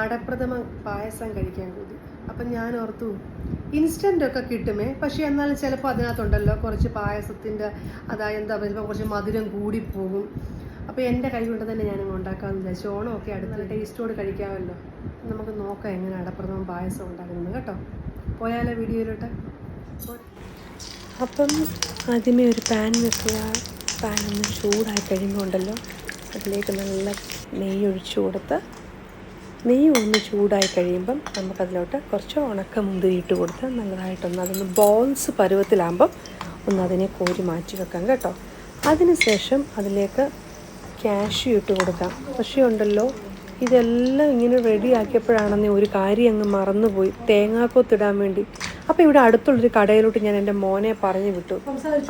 അടപ്രഥമ പായസം കഴിക്കാൻ കൂടി. അപ്പം ഞാൻ ഓർത്തു ഇൻസ്റ്റൻ്റൊക്കെ കിട്ടുമേ, പക്ഷേ എന്നാലും ചിലപ്പോൾ അതിനകത്തുണ്ടല്ലോ കുറച്ച് പായസത്തിൻ്റെ എന്താ പറയുക കുറച്ച് മധുരം കൂടിപ്പോകും. അപ്പോൾ എൻ്റെ കൈ കൊണ്ട് തന്നെ ഞാനങ്ങ് ഉണ്ടാക്കാമെന്ന് വിചാരിച്ചു. ഓണമൊക്കെ അടുത്ത ടേസ്റ്റോട് കഴിക്കാമല്ലോ. നമുക്ക് നോക്കാം എങ്ങനെ അടപ്രഥമ പായസം ഉണ്ടാക്കുന്നത് കേട്ടോ. പോയാലോ വീഡിയോയിലോട്ട്. അപ്പം ആദ്യമേ ഒരു പാൻ വെക്കുക. പാൻ ഒന്ന് ചൂടായി കഴിയുമ്പോണ്ടല്ലോ അതിലേക്ക് നല്ല നെയ്യ് ഒഴിച്ചു കൊടുത്ത് നെയ്യ് ഒന്ന് ചൂടായി കഴിയുമ്പം നമുക്കതിലോട്ട് കുറച്ച് ഉണക്ക മുന്തിരി ഇട്ട് കൊടുത്ത് നല്ലതായിട്ടൊന്ന് അതൊന്ന് ബോൾസ് പരുവത്തിലാകുമ്പം ഒന്ന് അതിനെ കോരി മാറ്റി വെക്കാം കേട്ടോ. അതിനുശേഷം അതിലേക്ക് കാഷ്യൂ ഇട്ട് കൊടുക്കാം. പക്ഷേ ഉണ്ടല്ലോ ഇതെല്ലാം ഇങ്ങനെ റെഡിയാക്കിയപ്പോഴാണെന്നേ ഒരു കാര്യം അങ്ങ് മറന്നുപോയി, തേങ്ങാക്കൊത്തിടാൻ വേണ്ടി. അപ്പോൾ ഇവിടെ അടുത്തുള്ളൊരു കടയിലോട്ട് ഞാൻ എൻ്റെ മോനെ പറഞ്ഞു വിട്ടു.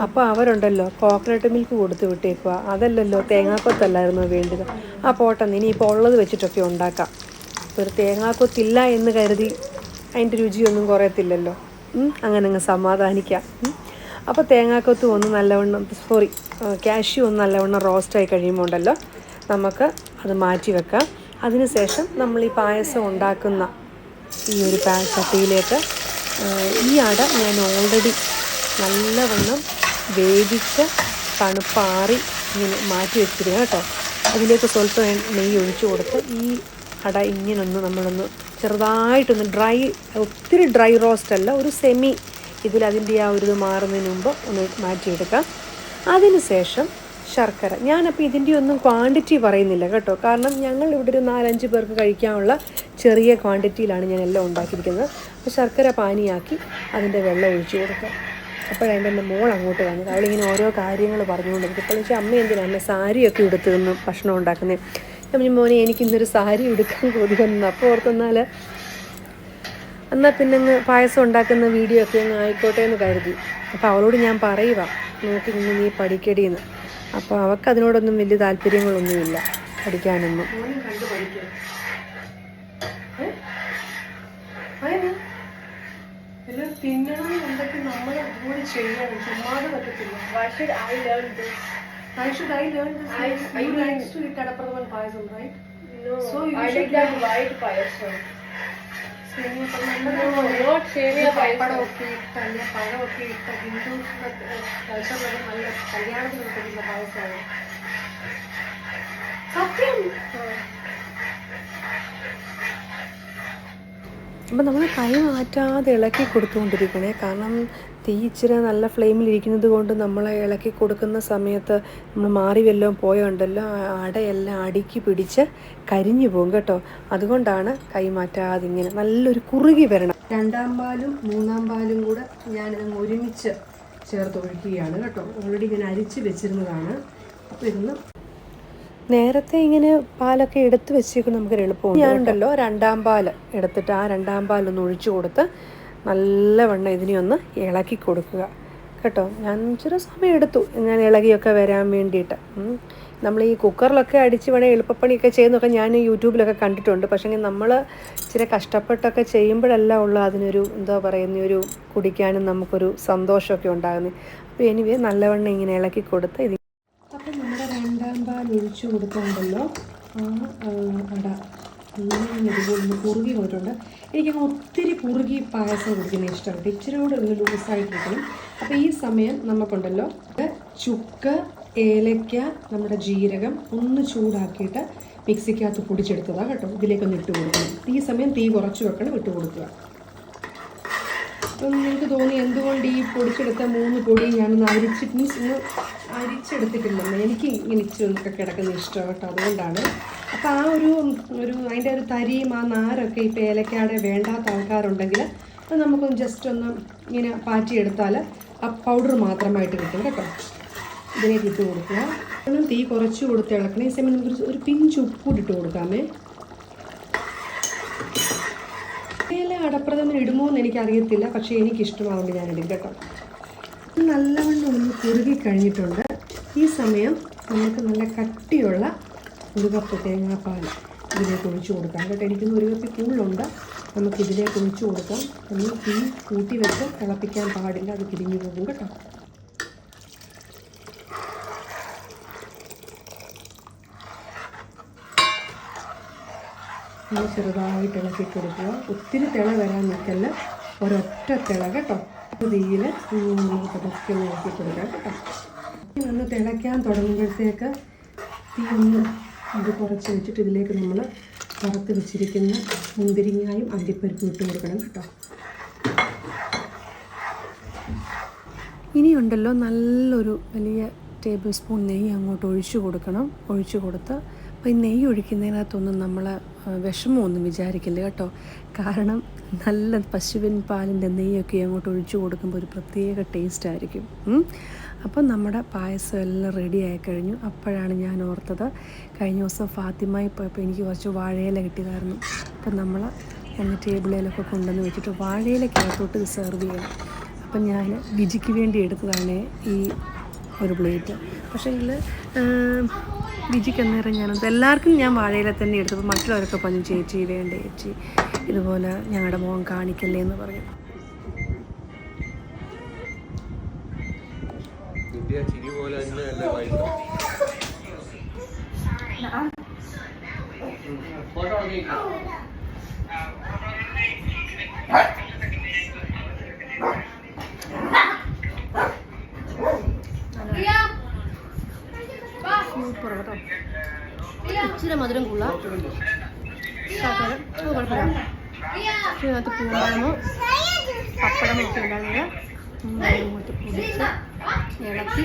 അപ്പോൾ അവരുണ്ടല്ലോ കോക്കനട്ട് മിൽക്ക് കൊടുത്ത് വിട്ടേക്കുക. അതല്ലല്ലോ തേങ്ങാക്കൊത്തല്ലായിരുന്നു വേണ്ടത്. ആ പോട്ടെന്ന് ഇനിയിപ്പോൾ ഉള്ളത് വെച്ചിട്ടൊക്കെ ഉണ്ടാക്കാം. ഒരു തേങ്ങാക്കൊത്തില്ല എന്ന് കരുതി അതിൻ്റെ രുചിയൊന്നും കുറയത്തില്ലല്ലോ. അങ്ങനെ അങ്ങ് സമാധാനിക്കാം. അപ്പോൾ തേങ്ങാക്കൊത്ത് ഒന്ന് നല്ലവണ്ണം കാഷ്യൂ ഒന്ന് നല്ലവണ്ണം റോസ്റ്റായി കഴിയുമ്പോൾ ഉണ്ടല്ലോ നമുക്ക് അത് മാറ്റി വെക്കാം. അതിനുശേഷം നമ്മൾ ഈ പായസം ഉണ്ടാക്കുന്ന ഈ ഒരു ചട്ടിയിലേക്ക് ഈ അട ഞാൻ ഓൾറെഡി നല്ലവണ്ണം വേവിച്ച് തണുപ്പാറി ഇങ്ങനെ മാറ്റി വെച്ചിരിക്കുക കേട്ടോ. അതിലേക്ക് സ്വല്പം നെയ്യ് ഒഴിച്ചു കൊടുത്ത് ഈ അട ഇങ്ങനൊന്ന് നമ്മളൊന്ന് ചെറുതായിട്ടൊന്ന് ഒത്തിരി ഡ്രൈ റോസ്റ്റ് അല്ല, ഒരു സെമി അതിൻ്റെ ആ ഒരു ഇത് മാറുന്നതിന് മുമ്പ് ഒന്ന് മാറ്റിയെടുക്കാം. അതിനുശേഷം ശർക്കര. ഞാനപ്പോൾ ഇതിൻ്റെ ഒന്നും ക്വാണ്ടിറ്റി പറയുന്നില്ല കേട്ടോ, കാരണം ഞങ്ങൾ ഇവിടെ ഒരു 4-5 പേർക്ക് കഴിക്കാനുള്ള ചെറിയ ക്വാണ്ടിറ്റിയിലാണ് ഞാൻ എല്ലാം ഉണ്ടാക്കിയിരിക്കുന്നത്. അപ്പോൾ ശർക്കര പാനിയാക്കി അതിൻ്റെ വെള്ളം ഒഴിച്ചു കൊടുക്കുക. അപ്പോഴതിൻ്റെ എൻ്റെ മോൾ അങ്ങോട്ട് വന്നത്. അവളിങ്ങനെ ഓരോ കാര്യങ്ങൾ പറഞ്ഞുകൊണ്ടിരിക്കും. ഇപ്പോൾ വെച്ചാൽ അമ്മ എന്തിനാണ് സാരിയൊക്കെ എടുത്ത് നിന്ന് ഭക്ഷണം ഉണ്ടാക്കുന്നത്. ഞാൻ മോനെ എനിക്കിന്നൊരു സാരി എടുക്കാൻ കൊതി വന്നു. അപ്പോൾ ഓർത്തെന്നാൽ എന്നാൽ പിന്നെ അങ്ങ് പായസം ഉണ്ടാക്കുന്ന വീഡിയോ ഒക്കെ അങ്ങ് ആയിക്കോട്ടെ എന്ന് കരുതി. അപ്പോൾ അവളോട് ഞാൻ പറയുക നോക്കി ഇന്ന് നീ പഠിക്കടിയെന്ന്. അപ്പോൾ അവൾക്ക് അതിനോടൊന്നും വലിയ താല്പര്യങ്ങളൊന്നുമില്ല പഠിക്കാനൊന്നും. തിന്നണം എന്തൊക്കെ നമ്മൾ കൂടി ചെയ്യണം, ചുമ്മാതെ പറ്റത്തില്ല. Why should I learn this? Why should I learn this? You like to eat Adapradhaman payasam, right? No, so you I like that white payasam. Semia not semia payasam. പടമൊക്കെ ഇട്ട ഹിന്ദു കൾച്ചറിലൊക്കെ നല്ല കല്യാണത്തിന് കിട്ടുന്ന പായസമാണ് സത്യം. അപ്പം നമ്മൾ കൈ മാറ്റാതെ ഇളക്കി കൊടുത്തുകൊണ്ടിരിക്കണേ. കാരണം തീ ഇച്ചിരി നല്ല ഫ്ലെയിമിലിരിക്കുന്നത് കൊണ്ട് നമ്മൾ ഇളക്കി കൊടുക്കുന്ന സമയത്ത് നമ്മൾ മാറി വല്ലതും പോയുണ്ടല്ലോ അടയെല്ലാം അടുക്കി പിടിച്ച് കരിഞ്ഞു പോകും കേട്ടോ. അതുകൊണ്ടാണ് കൈ മാറ്റാതെ ഇങ്ങനെ നല്ലൊരു കുറുകി വരണം. 2ാം പാലും 3ാം പാലും കൂടെ ഞാനിതങ്ങ് ഒരുമിച്ച് ചേർത്ത് ഒഴിക്കുകയാണ് കേട്ടോ. ഓൾറെഡി ഇങ്ങനെ അരിച്ച് വെച്ചിരുന്നതാണ്. അപ്പോൾ ഇതൊന്ന് നേരത്തെ ഇങ്ങനെ പാലൊക്കെ എടുത്ത് വെച്ചേക്കും നമുക്കൊരു എളുപ്പമുണ്ട്. ഞാനുണ്ടല്ലോ 2ാം പാൽ എടുത്തിട്ട് ആ 2ാം പാലൊന്ന് ഒഴിച്ചു കൊടുത്ത് നല്ലവണ്ണം ഇതിനെ ഒന്ന് ഇളക്കി കൊടുക്കുക കേട്ടോ. ഞാൻ ഇച്ചിരി സമയം എടുത്തു ഞാൻ ഇളകിയൊക്കെ വരാൻ വേണ്ടിയിട്ട്. നമ്മൾ ഈ കുക്കറിലൊക്കെ അടിച്ച് വേണേൽ എളുപ്പപ്പണിയൊക്കെ ചെയ്യുന്നതൊക്കെ ഞാൻ യൂട്യൂബിലൊക്കെ കണ്ടിട്ടുണ്ട്. പക്ഷേ നമ്മൾ ഇച്ചിരി കഷ്ടപ്പെട്ടൊക്കെ ചെയ്യുമ്പോഴല്ല ഉള്ളൂ അതിനൊരു എന്താ പറയുന്ന ഒരു കുടിക്കാനും നമുക്കൊരു സന്തോഷമൊക്കെ ഉണ്ടാകുന്നത്. അപ്പോൾ എനിവേ നല്ലവണ്ണം ഇങ്ങനെ ഇളക്കി കൊടുത്ത് ഇത്. അപ്പം നമ്മുടെ 2ാം പാൽ ഒഴിച്ചു കൊടുക്കുന്നുണ്ടല്ലോ ആ അട ഇതുപോലെ കുറുകി പോയിട്ടുണ്ട്. എനിക്കങ്ങ് ഒത്തിരി കുറുകി പായസം കുടിക്കുന്നത് ഇഷ്ടമാണ്. ഇച്ചിരി കൂടെ ഒന്ന് ലൂസായിട്ടിരിക്കണം. അപ്പോൾ ഈ സമയം നമുക്കുണ്ടല്ലോ ചുക്ക്, ഏലക്ക, നമ്മുടെ ജീരകം ഒന്ന് ചൂടാക്കിയിട്ട് മിക്സിക്കകത്ത് പൊടിച്ചെടുത്തതാണ് കേട്ടോ. ഇതിലേക്കൊന്ന് ഇട്ട് കൊടുക്കണം. ഈ സമയം തീ കുറച്ച് വെക്കണം, ഇട്ട് കൊടുക്കുക. അപ്പം നിങ്ങൾക്ക് തോന്നി എന്തുകൊണ്ട് ഈ പൊടിച്ചെടുത്ത 3 പൊടി ഞാനൊന്ന് അരിച്ചെടുത്തിട്ടില്ലല്ലോ. എനിക്ക് ഇങ്ങനെ ഇച്ചിരി കിടക്കുന്ന ഇഷ്ടമാണ് കേട്ടോ, അതുകൊണ്ടാണ്. അപ്പോൾ ആ ഒരു അതിൻ്റെ ഒരു തരിയും ആ നാരൊക്കെ ഇപ്പോൾ ഏലക്കാടെ വേണ്ടാത്ത ആൾക്കാരുണ്ടെങ്കിൽ അത് നമുക്കൊന്ന് ജസ്റ്റ് ഒന്ന് ഇങ്ങനെ പാറ്റിയെടുത്താൽ ആ പൗഡർ മാത്രമായിട്ട് കിട്ടും കേട്ടോ. ഇതിലേക്ക് ഇട്ട് കൊടുക്കുക. തീ കുറച്ച് കൊടുത്ത് ഇളക്കണം. ഈ സമയം നമുക്ക് ഒരു പിഞ്ച് ഉപ്പ് ഇട്ട് കൊടുക്കാമേ. അടപ്രഥമൻ ഇടുമോ എന്ന് എനിക്കറിയത്തില്ല, പക്ഷേ എനിക്കിഷ്ടമാവുകൊണ്ട് ഞാനിടും കേട്ടോ. നല്ലവണ്ണം ഒന്ന് കുറുകി കഴിഞ്ഞിട്ടുണ്ട്. ഈ സമയം നമുക്ക് നല്ല കട്ടിയുള്ള 1 കപ്പ് തേങ്ങാപ്പാൽ ഇതിലേക്ക് ഒഴിച്ചു കൊടുക്കാം കേട്ടോ. എനിക്കൊന്ന് 1 കപ്പ് കൂടുതലുണ്ട്. നമുക്കിതിലേക്ക് ഒഴിച്ചു കൊടുക്കാം. നമ്മൾ തീ കൂട്ടി വെച്ച് തിളപ്പിക്കാൻ പാടില്ല, അത് പിരിഞ്ഞു പോകും കേട്ടോ. ഒന്ന് ചെറുതായിട്ട് ഇളക്കി കൊടുക്കുക. ഒത്തിരി തിള വരാൻ നിൽക്കല്ല, ഒരൊറ്റ തിള കേട്ടോ. തീയിൽ നമുക്ക് പതുക്കെ ഒന്ന് ഇളക്കി കൊടുക്കാം കേട്ടോ. ഒന്ന് തിളയ്ക്കാൻ തുടങ്ങുമ്പോഴത്തേക്ക് തീ ഒന്ന് ഇത് കുറച്ച് വെച്ചിട്ട് ഇതിലേക്ക് നമ്മൾ വറുത്ത് വെച്ചിരിക്കുന്ന മുന്തിരിങ്ങായും അണ്ടിപ്പരിപ്പും ഇട്ട് കൊടുക്കണം കേട്ടോ. ഇനിയുണ്ടല്ലോ നല്ലൊരു വലിയ ടേബിൾ സ്പൂൺ നെയ്യ് അങ്ങോട്ട് ഒഴിച്ചു കൊടുക്കണം. ഒഴിച്ചു കൊടുത്ത് അപ്പോൾ ഈ നെയ്യ് ഒഴിക്കുന്നതിനകത്തൊന്നും നമ്മൾ വിഷമമൊന്നും വിചാരിക്കില്ല കേട്ടോ. കാരണം നല്ല പശുവിൻ പാലിൻ്റെ നെയ്യൊക്കെ അങ്ങോട്ട് ഒഴിച്ചു കൊടുക്കുമ്പോൾ ഒരു പ്രത്യേക ടേസ്റ്റ് ആയിരിക്കും. അപ്പം നമ്മുടെ പായസം എല്ലാം റെഡി ആയി കഴിഞ്ഞു. അപ്പോഴാണ് ഞാൻ ഓർത്തത്, കഴിഞ്ഞ ദിവസം ഫാത്തിമായി പോയപ്പോൾ എനിക്ക് കുറച്ച് വാഴയില കിട്ടിയതായിരുന്നു. അപ്പം നമ്മൾ ഒന്ന് ടേബിളിലൊക്കെ കൊണ്ടുവന്ന് വെച്ചിട്ട് വാഴയിലക്കകത്തോട്ട് ഇത് സെർവ് ചെയ്യണം. അപ്പം ഞാൻ വിജിക്ക് വേണ്ടി എടുത്തതാണ് ഈ ഒരു പ്ലേറ്റ്. പക്ഷേ ഇതിൽ വിജിക്ക് അന്നേരം ഞാനത് എല്ലാവർക്കും ഞാൻ വാഴയില തന്നെ എടുത്തപ്പോൾ മറ്റുള്ളവരൊക്കെ പറഞ്ഞു ചേച്ചി വേണ്ട ചേച്ചി ഇതുപോലെ ഞങ്ങളുടെ മോൻ കാണിക്കല്ലേ എന്ന് പറഞ്ഞു. സൂപ്പർ കേട്ടോ. ഇച്ചിരി മധുരം കൂടുതൽ ശകലം കുഴപ്പമില്ല. ഇതിനകത്ത് പൂമ്പഴമോ പപ്പടമോ ഒക്കെ ഉണ്ടാകുന്നത് ഇങ്ങോട്ട് പൊടിച്ച് ഇളക്കി